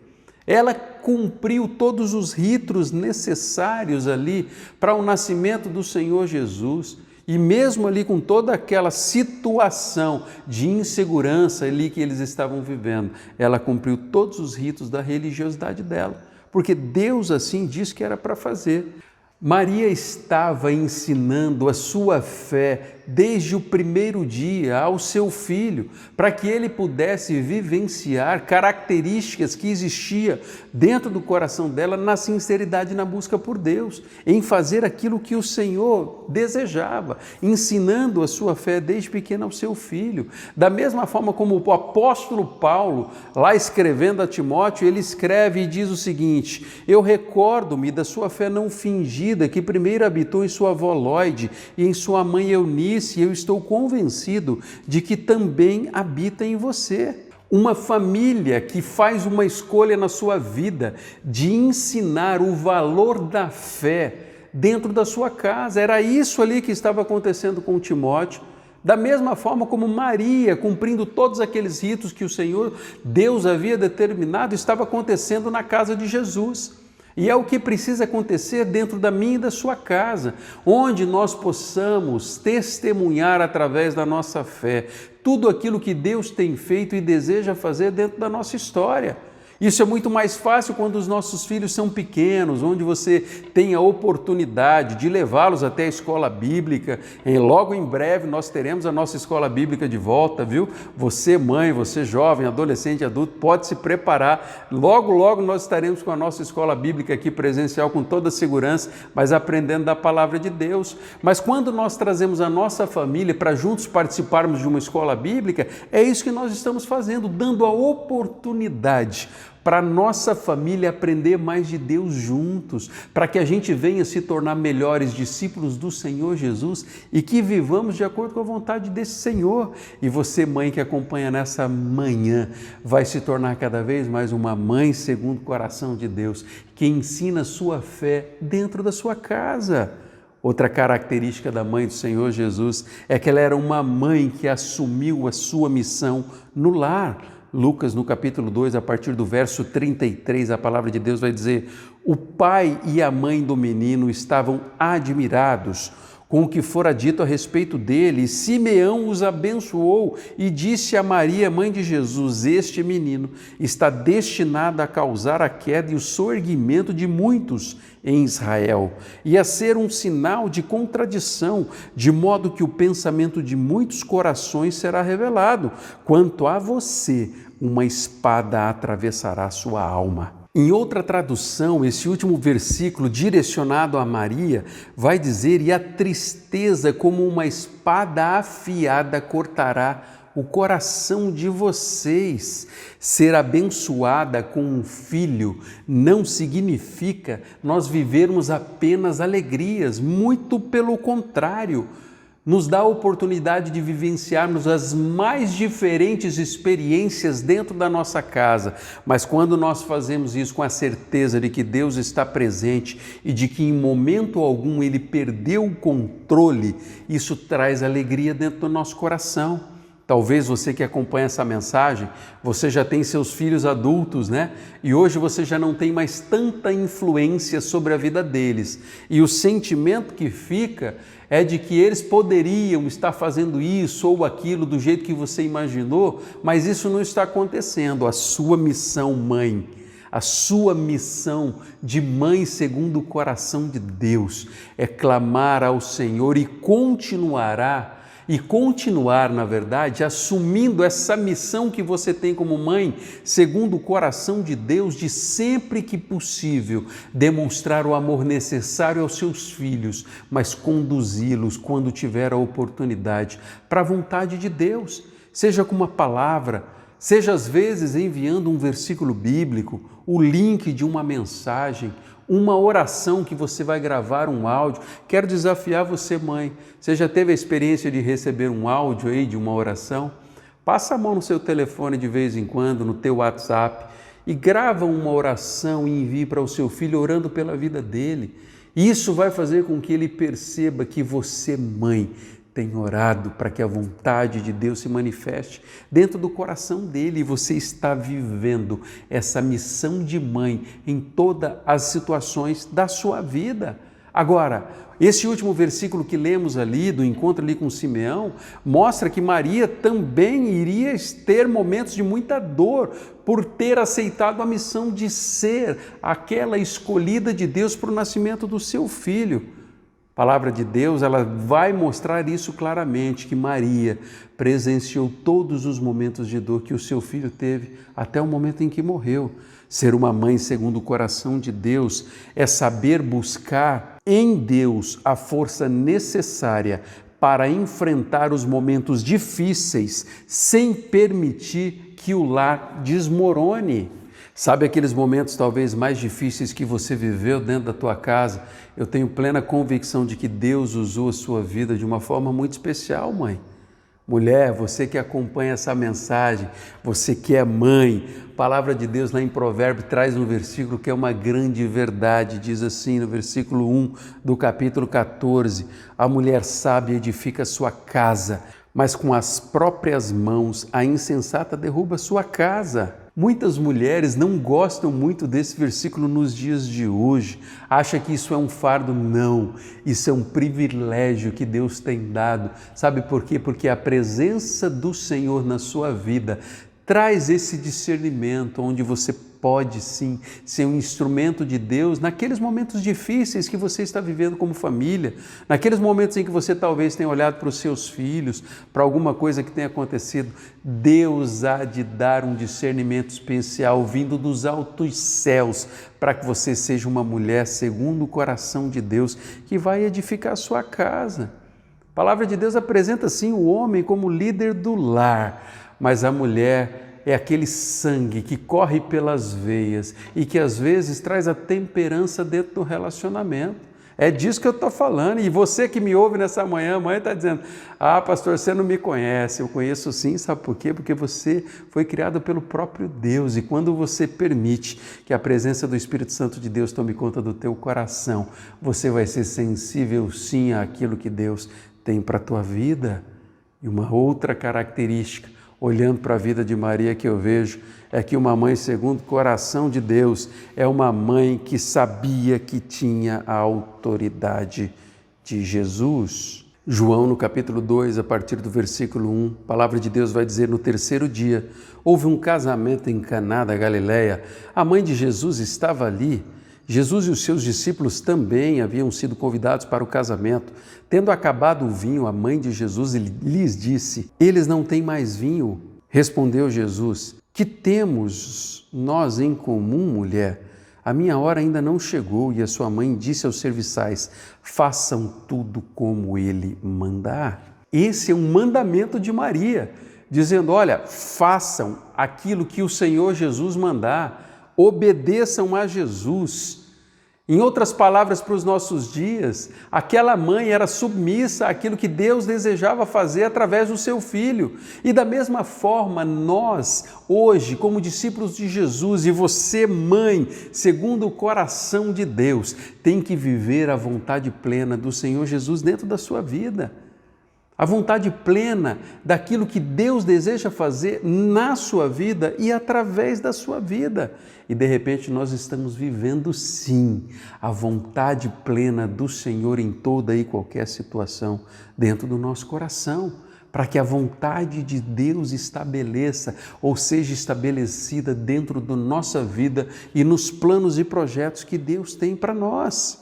Ela cumpriu todos os ritos necessários ali para o nascimento do Senhor Jesus. E mesmo ali com toda aquela situação de insegurança ali que eles estavam vivendo, ela cumpriu todos os ritos da religiosidade dela, porque Deus assim disse que era para fazer. Maria estava ensinando a sua fé desde o primeiro dia ao seu filho, para que ele pudesse vivenciar características que existiam dentro do coração dela na sinceridade e na busca por Deus, em fazer aquilo que o Senhor desejava, ensinando a sua fé desde pequena ao seu filho. Da mesma forma como o apóstolo Paulo, lá escrevendo a Timóteo, ele escreve e diz o seguinte: eu recordo-me da sua fé não fingida, que primeiro habitou em sua avó Lóide e em sua mãe Eunice, e eu estou convencido de que também habita em você. Uma família que faz uma escolha na sua vida de ensinar o valor da fé dentro da sua casa. Era isso ali que estava acontecendo com Timóteo. Da mesma forma como Maria, cumprindo todos aqueles ritos que o Senhor, Deus havia determinado, estava acontecendo na casa de Jesus. E é o que precisa acontecer dentro da minha e da sua casa, onde nós possamos testemunhar através da nossa fé tudo aquilo que Deus tem feito e deseja fazer dentro da nossa história. Isso é muito mais fácil quando os nossos filhos são pequenos, onde você tem a oportunidade de levá-los até a escola bíblica. E logo em breve nós teremos a nossa escola bíblica de volta, viu? Você mãe, você jovem, adolescente, adulto, pode se preparar. Logo, logo nós estaremos com a nossa escola bíblica aqui presencial com toda segurança, mas aprendendo da palavra de Deus. Mas quando nós trazemos a nossa família para juntos participarmos de uma escola bíblica, é isso que nós estamos fazendo, dando a oportunidade para a nossa família aprender mais de Deus juntos, para que a gente venha se tornar melhores discípulos do Senhor Jesus e que vivamos de acordo com a vontade desse Senhor. E você, mãe que acompanha nessa manhã, vai se tornar cada vez mais uma mãe segundo o coração de Deus, que ensina a sua fé dentro da sua casa. Outra característica da mãe do Senhor Jesus é que ela era uma mãe que assumiu a sua missão no lar. Lucas, no capítulo 2, a partir do verso 33, a palavra de Deus vai dizer: o pai e a mãe do menino estavam admirados com o que fora dito a respeito dele, e Simeão os abençoou e disse a Maria, mãe de Jesus: este menino está destinado a causar a queda e o soerguimento de muitos em Israel, e a ser um sinal de contradição, de modo que o pensamento de muitos corações será revelado. Quanto a você, uma espada atravessará sua alma. Em outra tradução, esse último versículo direcionado a Maria vai dizer: e a tristeza como uma espada afiada cortará o coração de vocês. Ser abençoada com um filho não significa nós vivermos apenas alegrias, muito pelo contrário. Nos dá a oportunidade de vivenciarmos as mais diferentes experiências dentro da nossa casa. Mas quando nós fazemos isso com a certeza de que Deus está presente e de que em momento algum Ele perdeu o controle, isso traz alegria dentro do nosso coração. Talvez você que acompanha essa mensagem, você já tem seus filhos adultos, né? E hoje você já não tem mais tanta influência sobre a vida deles. E o sentimento que fica é de que eles poderiam estar fazendo isso ou aquilo do jeito que você imaginou, mas isso não está acontecendo. A sua missão, mãe, a sua missão de mãe segundo o coração de Deus é clamar ao Senhor e continuar, na verdade, assumindo essa missão que você tem como mãe, segundo o coração de Deus, de sempre que possível demonstrar o amor necessário aos seus filhos, mas conduzi-los, quando tiver a oportunidade, para a vontade de Deus, seja com uma palavra, seja às vezes enviando um versículo bíblico, o link de uma mensagem, uma oração que você vai gravar um áudio. Quero desafiar você, mãe. Você já teve a experiência de receber um áudio aí de uma oração? Passa a mão no seu telefone de vez em quando, no teu WhatsApp, e grava uma oração e envie para o seu filho orando pela vida dele. Isso vai fazer com que ele perceba que você, mãe, tem orado para que a vontade de Deus se manifeste dentro do coração dele, e você está vivendo essa missão de mãe em todas as situações da sua vida. Agora, esse último versículo que lemos ali, do encontro ali com Simeão, mostra que Maria também iria ter momentos de muita dor por ter aceitado a missão de ser aquela escolhida de Deus para o nascimento do seu filho. A palavra de Deus, ela vai mostrar isso claramente, que Maria presenciou todos os momentos de dor que o seu filho teve até o momento em que morreu. Ser uma mãe segundo o coração de Deus é saber buscar em Deus a força necessária para enfrentar os momentos difíceis sem permitir que o lar desmorone. Sabe aqueles momentos talvez mais difíceis que você viveu dentro da tua casa? Eu tenho plena convicção de que Deus usou a sua vida de uma forma muito especial, mãe. Mulher, você que acompanha essa mensagem, você que é mãe, a palavra de Deus lá em Provérbios traz um versículo que é uma grande verdade, diz assim no versículo 1 do capítulo 14, a mulher sábia edifica sua casa, mas com as próprias mãos a insensata derruba sua casa. Muitas mulheres não gostam muito desse versículo nos dias de hoje, acham que isso é um fardo. Não, isso é um privilégio que Deus tem dado. Sabe por quê? Porque a presença do Senhor na sua vida traz esse discernimento, onde você pode sim ser um instrumento de Deus naqueles momentos difíceis que você está vivendo como família, naqueles momentos em que você talvez tenha olhado para os seus filhos, para alguma coisa que tenha acontecido. Deus há de dar um discernimento especial vindo dos altos céus para que você seja uma mulher segundo o coração de Deus que vai edificar a sua casa. A palavra de Deus apresenta sim o homem como líder do lar, mas a mulher é aquele sangue que corre pelas veias e que às vezes traz a temperança dentro do relacionamento. É disso que eu estou falando. E você que me ouve nessa manhã, a mãe está dizendo, pastor, você não me conhece. Eu conheço sim, sabe por quê? Porque você foi criado pelo próprio Deus, e quando você permite que a presença do Espírito Santo de Deus tome conta do teu coração, você vai ser sensível sim àquilo que Deus tem para a tua vida. E uma outra característica, olhando para a vida de Maria, que eu vejo, é que uma mãe segundo o coração de Deus é uma mãe que sabia que tinha a autoridade de Jesus. João, no capítulo 2, a partir do versículo 1, a palavra de Deus vai dizer, no terceiro dia, houve um casamento em Caná da Galileia. A mãe de Jesus estava ali. Jesus e os seus discípulos também haviam sido convidados para o casamento. Tendo acabado o vinho, a mãe de Jesus lhes disse, eles não têm mais vinho. Respondeu Jesus, que temos nós em comum, mulher? A minha hora ainda não chegou. E a sua mãe disse aos serviçais, façam tudo como ele mandar. Esse é um mandamento de Maria, dizendo, olha, façam aquilo que o Senhor Jesus mandar, obedeçam a Jesus. Em outras palavras, para os nossos dias, aquela mãe era submissa àquilo que Deus desejava fazer através do seu filho. E da mesma forma, nós, hoje, como discípulos de Jesus, e você, mãe, segundo o coração de Deus, tem que viver a vontade plena do Senhor Jesus dentro da sua vida. A vontade plena daquilo que Deus deseja fazer na sua vida e através da sua vida. E de repente nós estamos vivendo sim a vontade plena do Senhor em toda e qualquer situação dentro do nosso coração, para que a vontade de Deus estabeleça ou seja estabelecida dentro da nossa vida e nos planos e projetos que Deus tem para nós.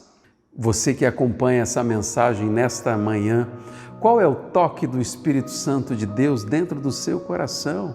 Você que acompanha essa mensagem nesta manhã, qual é o toque do Espírito Santo de Deus dentro do seu coração?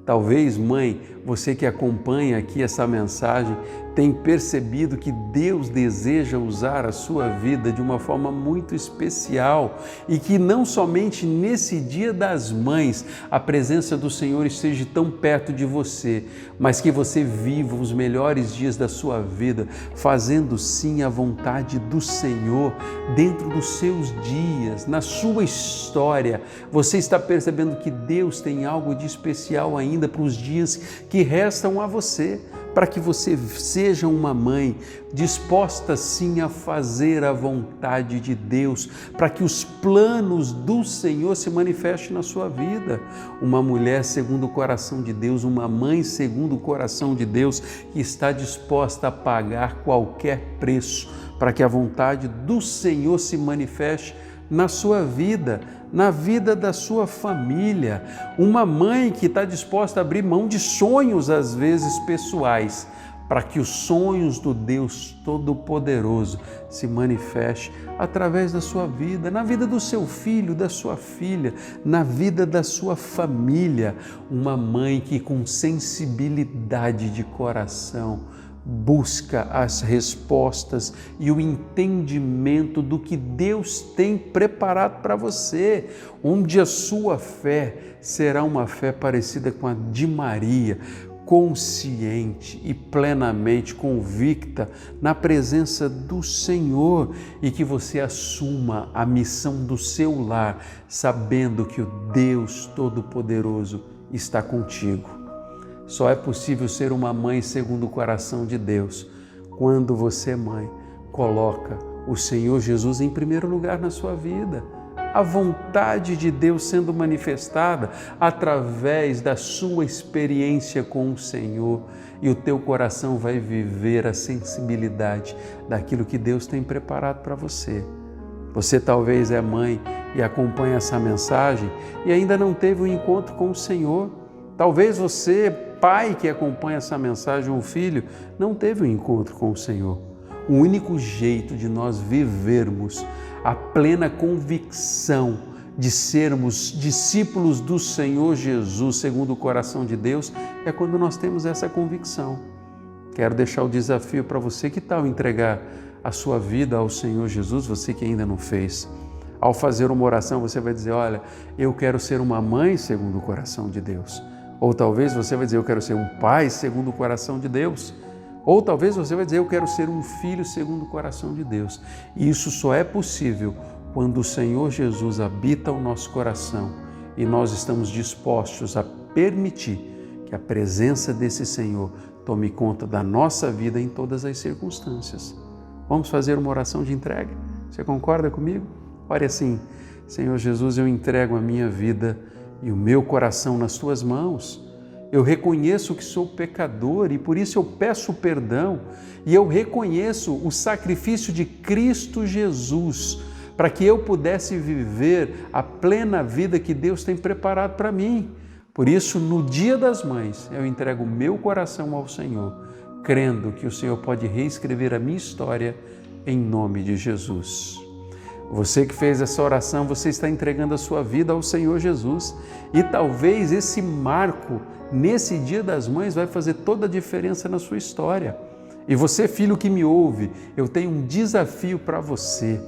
Talvez, mãe, você que acompanha aqui essa mensagem, tem percebido que Deus deseja usar a sua vida de uma forma muito especial e que não somente nesse Dia das Mães a presença do Senhor esteja tão perto de você, mas que você viva os melhores dias da sua vida fazendo sim a vontade do Senhor dentro dos seus dias, na sua história. Você está percebendo que Deus tem algo de especial ainda para os dias que restam a você, para que você seja uma mãe disposta sim a fazer a vontade de Deus, para que os planos do Senhor se manifestem na sua vida. Uma mulher segundo o coração de Deus, uma mãe segundo o coração de Deus, que está disposta a pagar qualquer preço para que a vontade do Senhor se manifeste na sua vida, na vida da sua família. Uma mãe que está disposta a abrir mão de sonhos, às vezes pessoais, para que os sonhos do Deus Todo-Poderoso se manifestem através da sua vida, na vida do seu filho, da sua filha, na vida da sua família. Uma mãe que com sensibilidade de coração busca as respostas e o entendimento do que Deus tem preparado para você, onde a sua fé será uma fé parecida com a de Maria, consciente e plenamente convicta na presença do Senhor, e que você assuma a missão do seu lar, sabendo que o Deus Todo-Poderoso está contigo. Só é possível ser uma mãe segundo o coração de Deus quando você, mãe, coloca o Senhor Jesus em primeiro lugar na sua vida. A vontade de Deus sendo manifestada através da sua experiência com o Senhor, e o teu coração vai viver a sensibilidade daquilo que Deus tem preparado para você. Você talvez é mãe e acompanha essa mensagem e ainda não teve um encontro com o Senhor. Talvez você, pai que acompanha essa mensagem, um filho, não teve um encontro com o Senhor. O único jeito de nós vivermos a plena convicção de sermos discípulos do Senhor Jesus, segundo o coração de Deus, é quando nós temos essa convicção. Quero deixar o desafio para você. Que tal entregar a sua vida ao Senhor Jesus, você que ainda não fez? Ao fazer uma oração, você vai dizer: olha, eu quero ser uma mãe segundo o coração de Deus. Ou talvez você vai dizer: eu quero ser um pai segundo o coração de Deus. Ou talvez você vai dizer: eu quero ser um filho segundo o coração de Deus. E isso só é possível quando o Senhor Jesus habita o nosso coração e nós estamos dispostos a permitir que a presença desse Senhor tome conta da nossa vida em todas as circunstâncias. Vamos fazer uma oração de entrega? Você concorda comigo? Ore assim: Senhor Jesus, eu entrego a minha vida e o meu coração nas tuas mãos. Eu reconheço que sou pecador e por isso eu peço perdão, e eu reconheço o sacrifício de Cristo Jesus para que eu pudesse viver a plena vida que Deus tem preparado para mim. Por isso, no Dia das Mães, eu entrego o meu coração ao Senhor, crendo que o Senhor pode reescrever a minha história em nome de Jesus. Você que fez essa oração, você está entregando a sua vida ao Senhor Jesus, e talvez esse marco nesse Dia das Mães vai fazer toda a diferença na sua história. E você, filho que me ouve, eu tenho um desafio para você.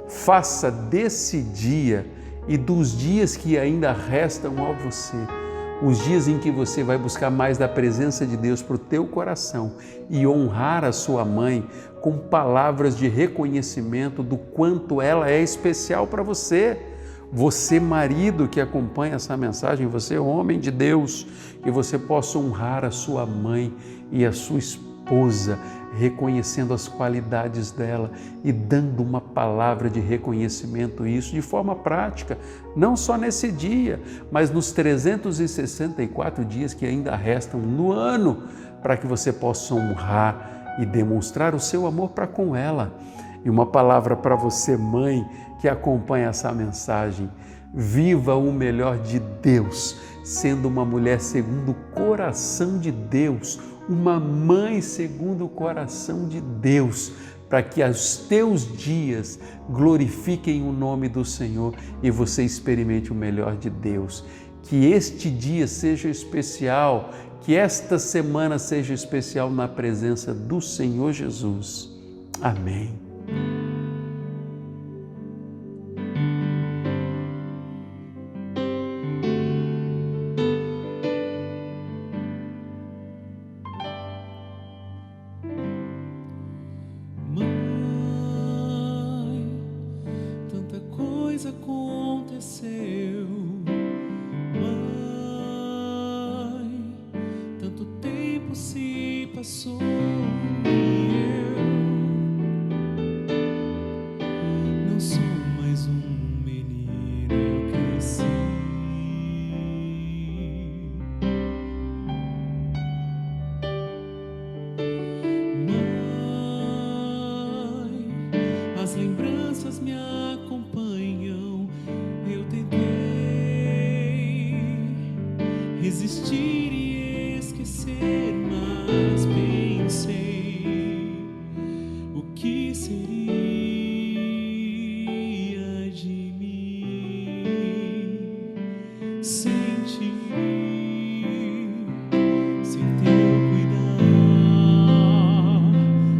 Faça desse dia e dos dias que ainda restam a você, os dias em que você vai buscar mais da presença de Deus para o teu coração e honrar a sua mãe com palavras de reconhecimento do quanto ela é especial para você. Você, marido que acompanha essa mensagem, você, homem de Deus, que você possa honrar a sua mãe e a sua esposa, reconhecendo as qualidades dela e dando uma palavra de reconhecimento, isso de forma prática, não só nesse dia, mas nos 364 dias que ainda restam no ano, para que você possa honrar e demonstrar o seu amor para com ela. E uma palavra para você, mãe, que acompanha essa mensagem: viva o melhor de Deus, sendo uma mulher segundo o coração de Deus, uma mãe segundo o coração de Deus, para que os teus dias glorifiquem o nome do Senhor e você experimente o melhor de Deus. Que este dia seja especial, que esta semana seja especial na presença do Senhor Jesus. Amém. Aconteceu, mãe, tanto tempo se passou e eu não sou mais um menino, eu cresci. Mãe, lembranças me acompanham. Eu tentei resistir e esquecer, mas pensei: o que seria de mim sem ti, sem teu cuidar,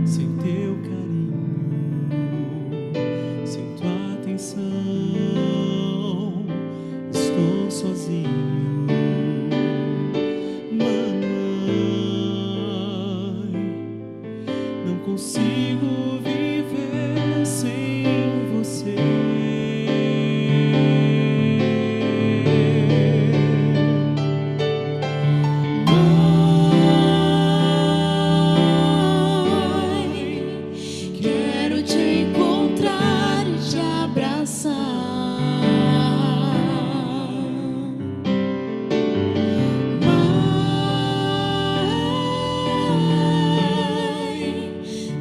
sem teu carinho, sem tua atenção? Estou sozinho. Não consigo viver sem você. Mãe, quero te encontrar e te abraçar.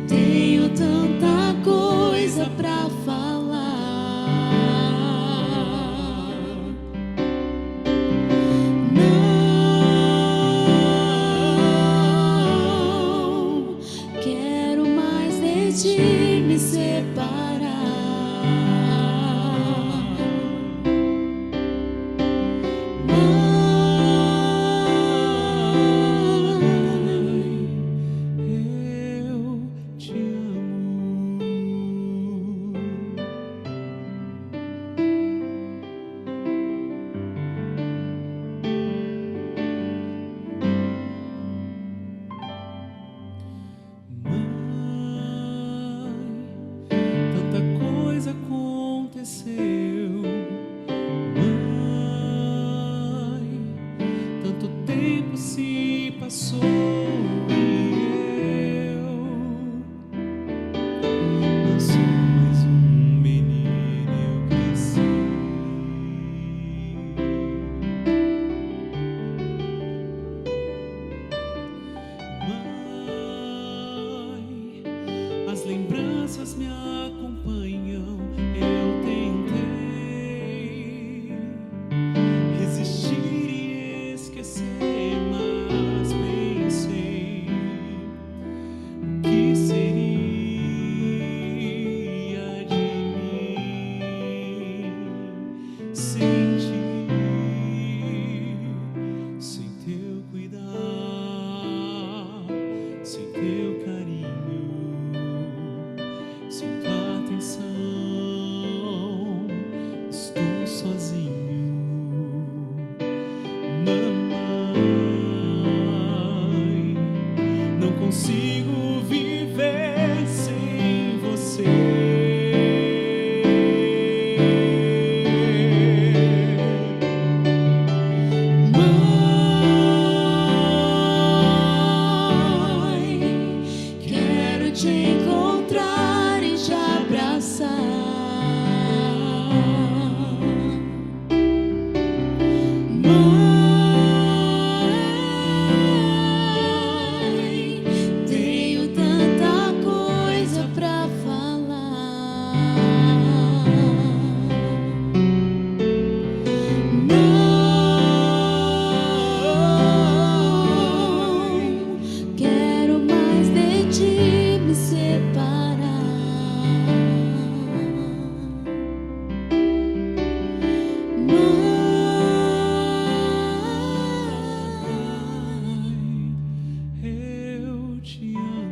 Tenho tanta coisa pra falar. Não quero mais de ti me separar. Eu te amo. Mãe, tanta coisa aconteceu. Mãe, tanto tempo se passou e eu não sou mais um menino, eu cresci. Mãe, as lembranças me acompanham. Eu tentei resistir e esquecer, mas pensei: o que seria de mim sem ti, sem teu cuidar, sem teu carinho, sem tua atenção? Estou sozinho. Mamãe, não consigo viver sem você. Mãe, quero te encontrar e te abraçar. Mãe, tenho tanta coisa pra falar. Não quero mais de ti me separar. Mãe, eu te amo.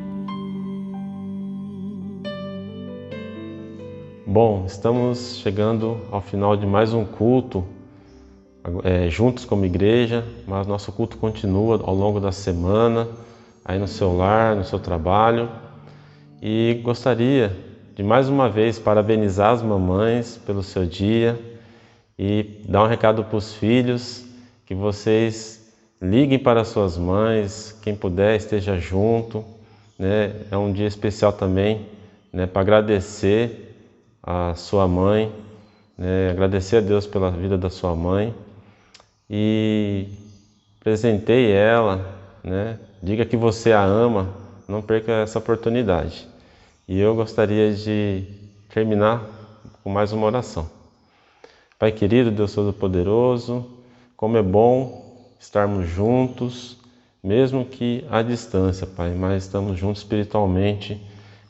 Bom, estamos chegando ao final de mais um culto, juntos como igreja, mas nosso culto continua ao longo da semana, aí no seu lar, no seu trabalho. E gostaria de mais uma vez parabenizar as mamães pelo seu dia e dar um recado para os filhos, que vocês liguem para suas mães, quem puder esteja junto, né? É um dia especial também, né, para agradecer a sua mãe, né, agradecer a Deus pela vida da sua mãe e presenteie ela, né? Diga que você a ama, não perca essa oportunidade. E eu gostaria de terminar com mais uma oração. Pai querido, Deus Todo-Poderoso, como é bom estarmos juntos, mesmo que à distância, Pai, mas estamos juntos espiritualmente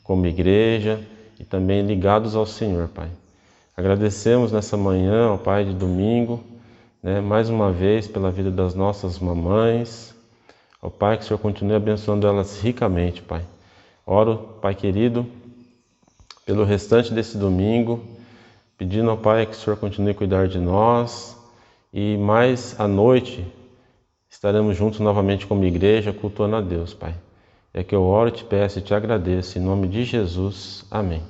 como igreja e também ligados ao Senhor, Pai. Agradecemos nessa manhã, ó Pai, de domingo, mais uma vez pela vida das nossas mamães. Ó Pai, que o Senhor continue abençoando elas ricamente, Pai. Oro, Pai querido, pelo restante desse domingo, pedindo ao Pai que o Senhor continue a cuidar de nós e mais à noite estaremos juntos novamente como igreja, cultuando a Deus, Pai. É que eu oro, te peço e te agradeço, em nome de Jesus. Amém.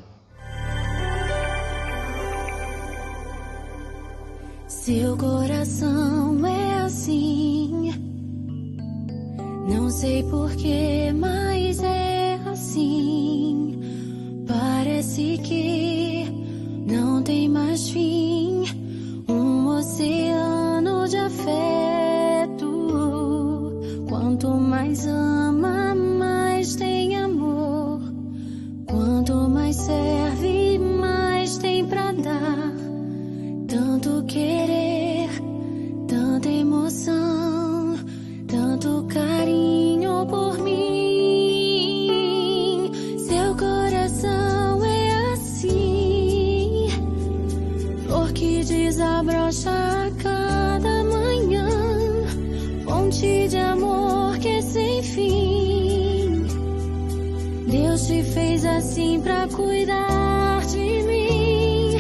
Seu coração é assim, não sei porquê, mas é assim. Parece que não tem mais fim, um oceano de afeto. Quanto mais ama, mais tem amor. Quanto mais serve, mais tem pra dar. Tanto querer, tanta emoção, tanto carinho por mim. Seu coração é assim, flor que desabrocha a cada manhã, fonte de amor que é sem fim. Deus te fez assim pra cuidar de mim.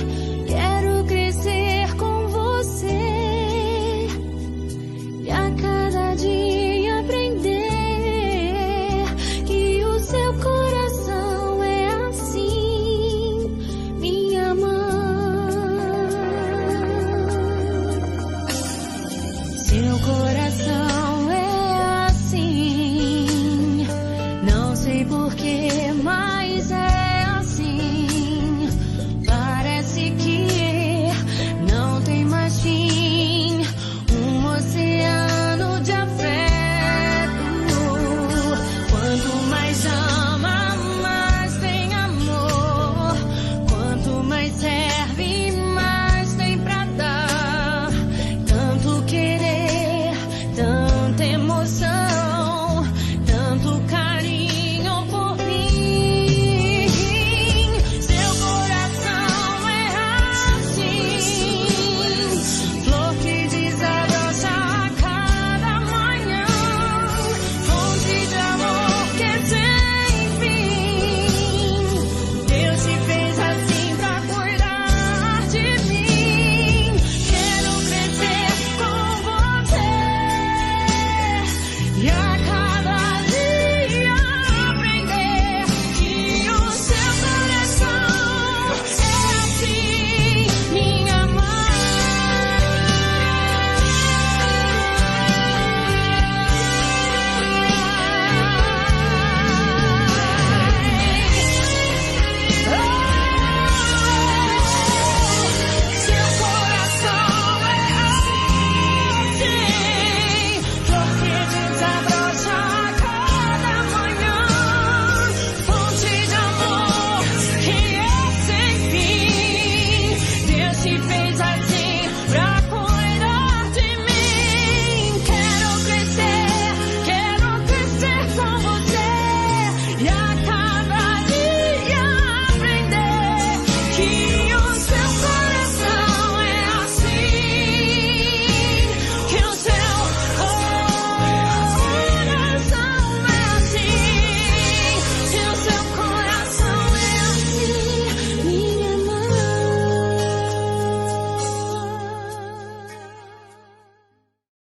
Quero crescer com você e a cada dia aprender que o seu coração é assim, minha mãe. Seu coração é assim, não sei porquê, mas é assim. Parece que não tem mais fim, um oceano de afeto. Quanto mais ama, mais tem amor. Quanto mais é